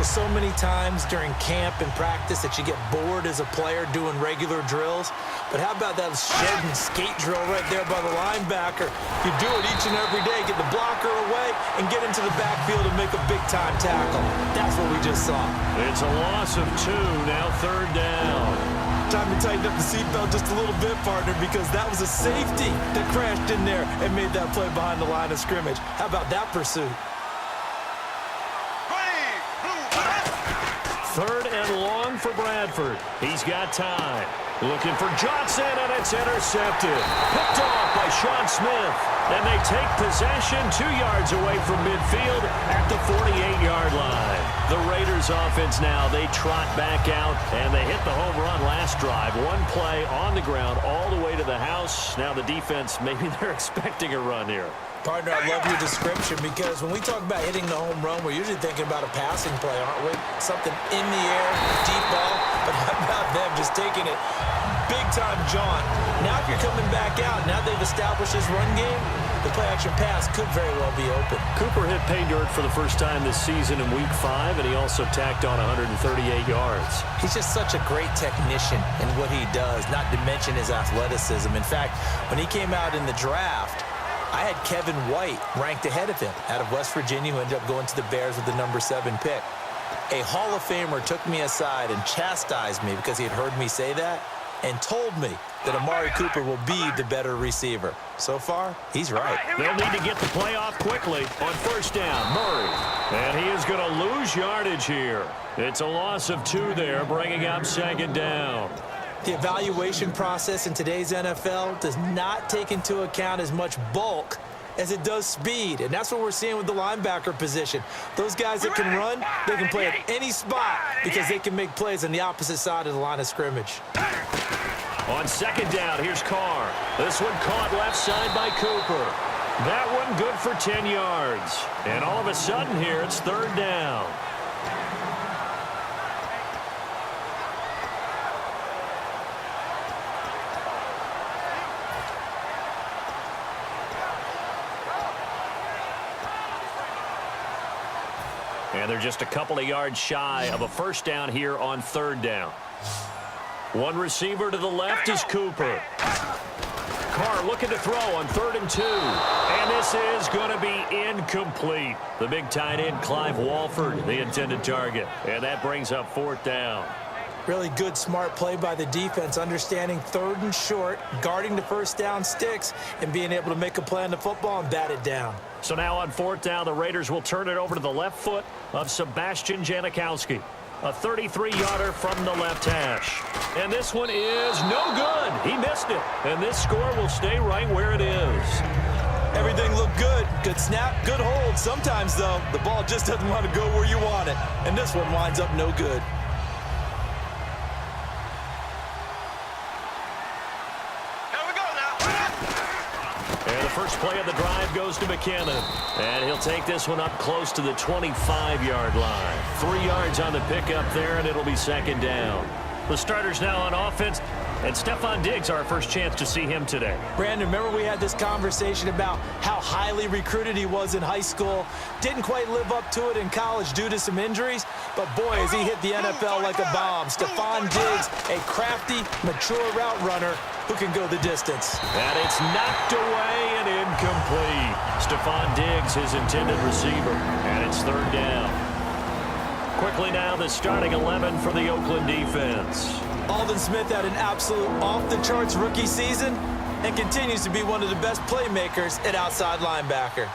There's so many times during camp and practice that you get bored as a player doing regular drills. But how about that shed and skate drill right there by the linebacker? You do it each and every day. Get the blocker away and get into the backfield and make a big-time tackle. That's what we just saw. It's a loss of 2, now 3rd down. Time to tighten up the seatbelt just a little bit, partner, because that was a safety that crashed in there and made that play behind the line of scrimmage. How about that pursuit? 3rd and long for Bradford. He's got time. Looking for Johnson, and it's intercepted. Picked off by Sean Smith. And they take possession 2 yards away from midfield at the 48-yard line. The Raiders offense now, they trot back out, and they hit the home run last drive. 1 play on the ground all the way to the house. Now the defense, maybe they're expecting a run here. Partner, I love your description because when we talk about hitting the home run, we're usually thinking about a passing play, aren't we? Something in the air, deep ball, but how about them just taking it big-time jaunt? Now if you're coming back out, now they've established this run game, the play-action pass could very well be open. Cooper hit pay dirt for the first time this season in Week 5, and he also tacked on 138 yards. He's just such a great technician in what he does, not to mention his athleticism. In fact, when he came out in the draft, I had Kevin White ranked ahead of him out of West Virginia, who ended up going to the Bears with the number 7 pick. A Hall of Famer took me aside and chastised me because he had heard me say that and told me that Amari Cooper will be the better receiver. So far, he's right. They'll need to get the play off quickly on 1st down. Murray. And he is going to lose yardage here. It's a loss of 2 there, bringing up 2nd down. The evaluation process in today's NFL does not take into account as much bulk as it does speed, and that's what we're seeing with the linebacker position. Those guys that can run, they can play at any spot because they can make plays on the opposite side of the line of scrimmage. On 2nd down, here's Carr. This one caught left side by Cooper. That one good for 10 yards. And all of a sudden here, it's 3rd down. And they're just a couple of yards shy of a 1st down here on 3rd down. 1 receiver to the left is Cooper. Carr looking to throw on 3rd and 2. And this is going to be incomplete. The big tight end, Clive Walford, the intended target. And that brings up 4th down. Really good, smart play by the defense, understanding 3rd and short, guarding the 1st down sticks, and being able to make a play on the football and bat it down. So now on 4th down, the Raiders will turn it over to the left foot of Sebastian Janikowski. A 33-yarder from the left hash. And this one is no good. He missed it. And this score will stay right where it is. Everything looked good. Good snap, good hold. Sometimes, though, the ball just doesn't want to go where you want it. And this one winds up no good. First play of the drive goes to McKinnon. And he'll take this one up close to the 25-yard line. 3 yards on the pickup there, and it'll be 2nd down. The starters now on offense, and Stephon Diggs, our first chance to see him today. Brandon, remember we had this conversation about how highly recruited he was in high school. Didn't quite live up to it in college due to some injuries, but boy, has he hit the NFL like a bomb. Stephon Diggs, a crafty, mature route runner who can go the distance. And it's knocked away and incomplete. Stephon Diggs, his intended receiver, and it's 3rd down. Quickly now, the starting 11 for the Oakland defense. Aldon Smith had an absolute off-the-charts rookie season and continues to be one of the best playmakers at outside linebacker.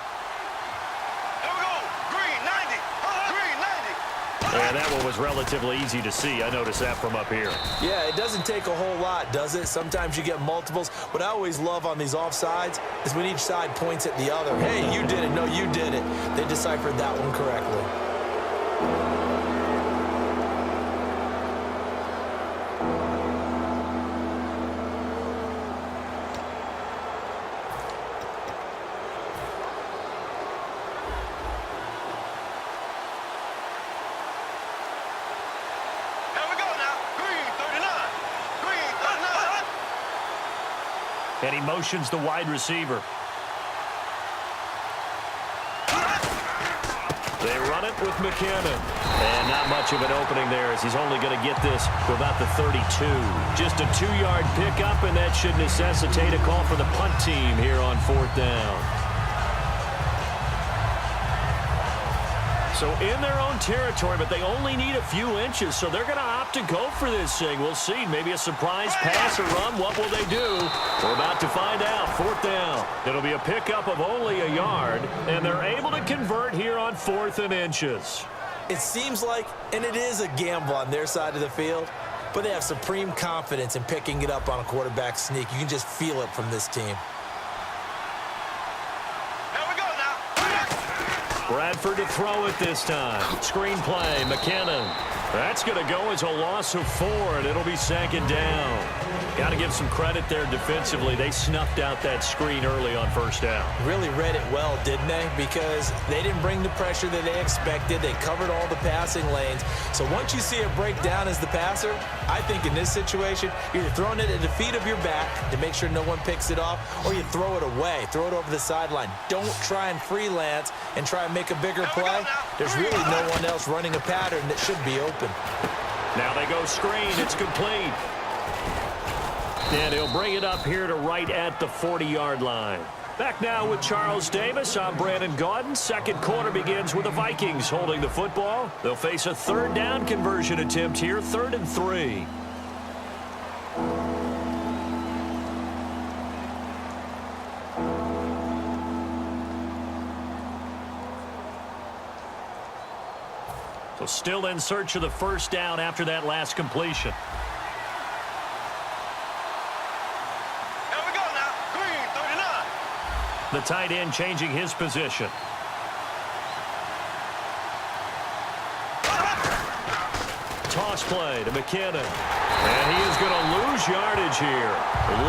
And that one was relatively easy to see. I noticed that from up here. Yeah, it doesn't take a whole lot, does it? Sometimes you get multiples. What I always love on these offsides is when each side points at the other. Hey, you did it. No, you did it. They deciphered that one correctly. And he motions the wide receiver. They run it, with McKinnon. And not much of an opening there as he's only going to get this to about the 32. Just a 2-yard pickup, and that should necessitate a call for the punt team here on 4th down. So in their own territory, but they only need a few inches, so they're going to opt to go for this thing. We'll see. Maybe a surprise pass or run. What will they do? We're about to find out. 4th down. It'll be a pickup of only a yard, and they're able to convert here on 4th and inches. It seems like, and it is a gamble on their side of the field, but they have supreme confidence in picking it up on a quarterback sneak. You can just feel it from this team. Bradford to throw it this time. Screen play, McKinnon. That's going to go as a loss of 4, and it'll be 2nd down. Got to give some credit there defensively. They snuffed out that screen early on 1st down. Really read it well, didn't they? Because they didn't bring the pressure that they expected. They covered all the passing lanes. So once you see it break down as the passer, I think in this situation, you're either throwing it at the feet of your back to make sure no one picks it off, or you throw it away. Throw it over the sideline. Don't try and freelance and try and make a bigger play. There's really no one else running a pattern that should be open. Now they go screen. It's complete. And he'll bring it up here to right at the 40-yard line. Back now with Charles Davis. I'm Brandon Gaudin. Second quarter begins with the Vikings holding the football. They'll face a 3rd down conversion attempt here, 3rd and 3. So still in search of the 1st down after that last completion. The tight end changing his position. Toss play to McKinnon. And he is going to lose yardage here.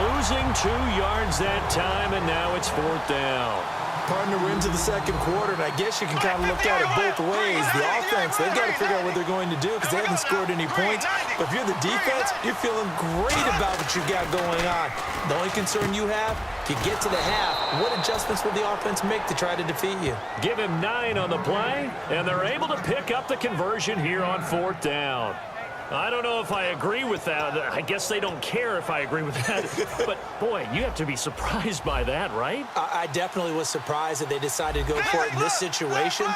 Losing 2 yards that time, and now it's 4th down. Partner, we're into the second quarter, and I guess you can kind of look at it both ways. The offense, they've got to figure out what they're going to do because they haven't scored any points. But if you're the defense, you're feeling great about what you got going on. The only concern you have, if you get to the half, what adjustments will the offense make to try to defeat you? Give him 9 on the play, and they're able to pick up the conversion here on 4th down. I don't know if I agree with that. I guess they don't care if I agree with that. But, boy, you have to be surprised by that, right? I definitely was surprised that they decided to go for it in this situation.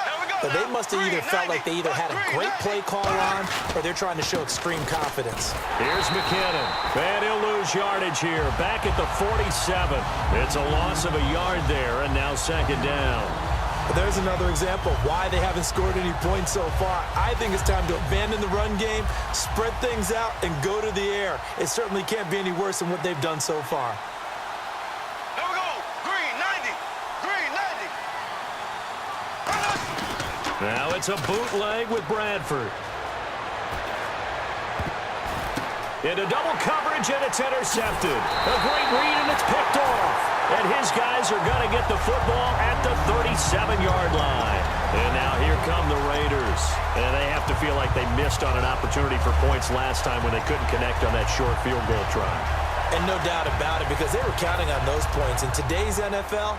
But they must have either felt like they either had a great play call on or they're trying to show extreme confidence. Here's McKinnon. And he'll lose yardage here. Back at the 47. It's a loss of a yard there, and now 2nd down. But there's another example of why they haven't scored any points so far. I think it's time to abandon the run game, spread things out, and go to the air. It certainly can't be any worse than what they've done so far. Here we go. Green 90. Green 90. Now it's a bootleg with Bradford. Into double coverage, and it's intercepted. A great read, and it's picked off. And his guys are going to get the football at the 37-yard line. And now here come the Raiders. And they have to feel like they missed on an opportunity for points last time when they couldn't connect on that short field goal try. And no doubt about it, because they were counting on those points. In today's NFL,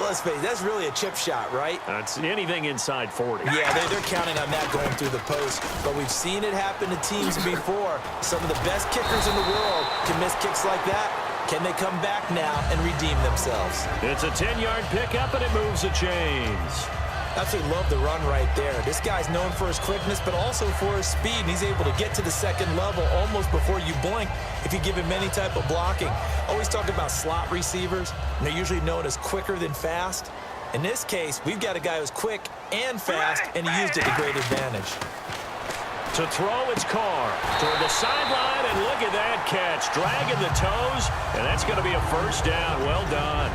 let's face it, that's really a chip shot, right? That's anything inside 40. Yeah, they're counting on that going through the post. But we've seen it happen to teams before. Some of the best kickers in the world can miss kicks like that. Can they come back now and redeem themselves? It's a 10-yard pickup, and it moves the chains. Absolutely love the run right there. This guy's known for his quickness, but also for his speed. And he's able to get to the 2nd level almost before you blink if you give him any type of blocking. Always talk about slot receivers, and they're usually known as quicker than fast. In this case, we've got a guy who's quick and fast, and he used it to great advantage. To throw, it's Carr toward the sideline, and look at that catch. Dragging the toes, and that's going to be a 1st down. Well done.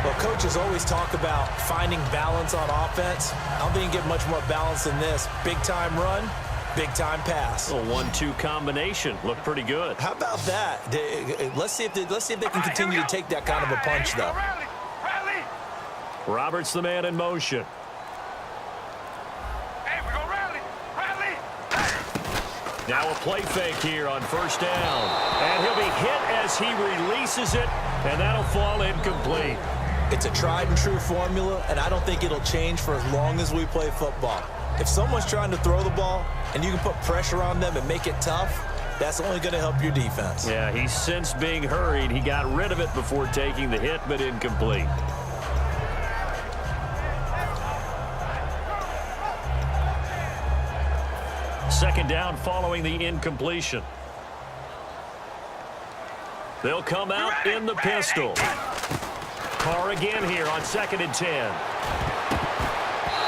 Well, coaches always talk about finding balance on offense. I don't think you can get much more balance than this. Big-time run, big-time pass. A 1-2 combination. Looked pretty good. How about that? Let's see if they can continue to take that kind of a punch, though. Roberts the man in motion. Now a play fake here on 1st down. And he'll be hit as he releases it, and that'll fall incomplete. It's a tried-and-true formula, and I don't think it'll change for as long as we play football. If someone's trying to throw the ball and you can put pressure on them and make it tough, that's only going to help your defense. Yeah, he's since being hurried. He got rid of it before taking the hit, but incomplete. Second down following the incompletion. They'll come out in the pistol. Carr again here on 2nd and 10.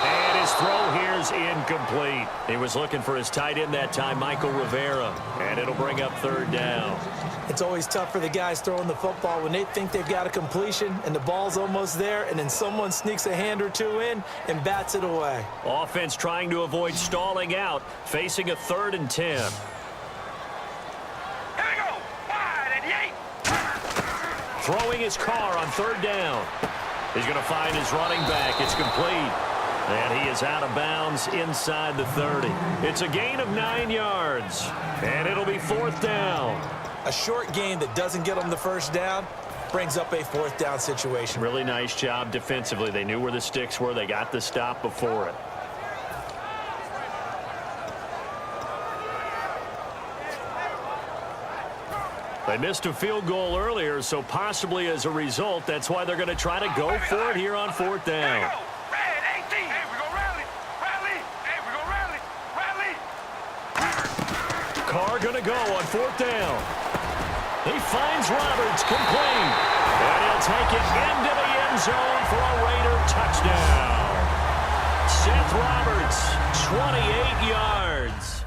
And his throw here is incomplete. He was looking for his tight end that time, Michael Rivera. And it'll bring up 3rd down. It's always tough for the guys throwing the football when they think they've got a completion and the ball's almost there, and then someone sneaks a hand or two in and bats it away. Offense trying to avoid stalling out, facing a 3rd and 10. Here we go. Wide at the 8. Throwing his car on 3rd down. He's going to find his running back. It's complete. And he is out of bounds inside the 30. It's a gain of 9 yards. And it'll be 4th down. A short gain that doesn't get them the first down brings up a 4th down situation. Really nice job defensively. They knew where the sticks were. They got the stop before it. They missed a field goal earlier, so possibly as a result, that's why they're going to try to go for it here on 4th down. Red 18. Hey, we go rally. Rally. Hey, we go rally. Rally. Carr going to go on 4th down. He finds Roberts, complete. And he'll take it into the end zone for a Raider touchdown. Seth Roberts, 28 yards.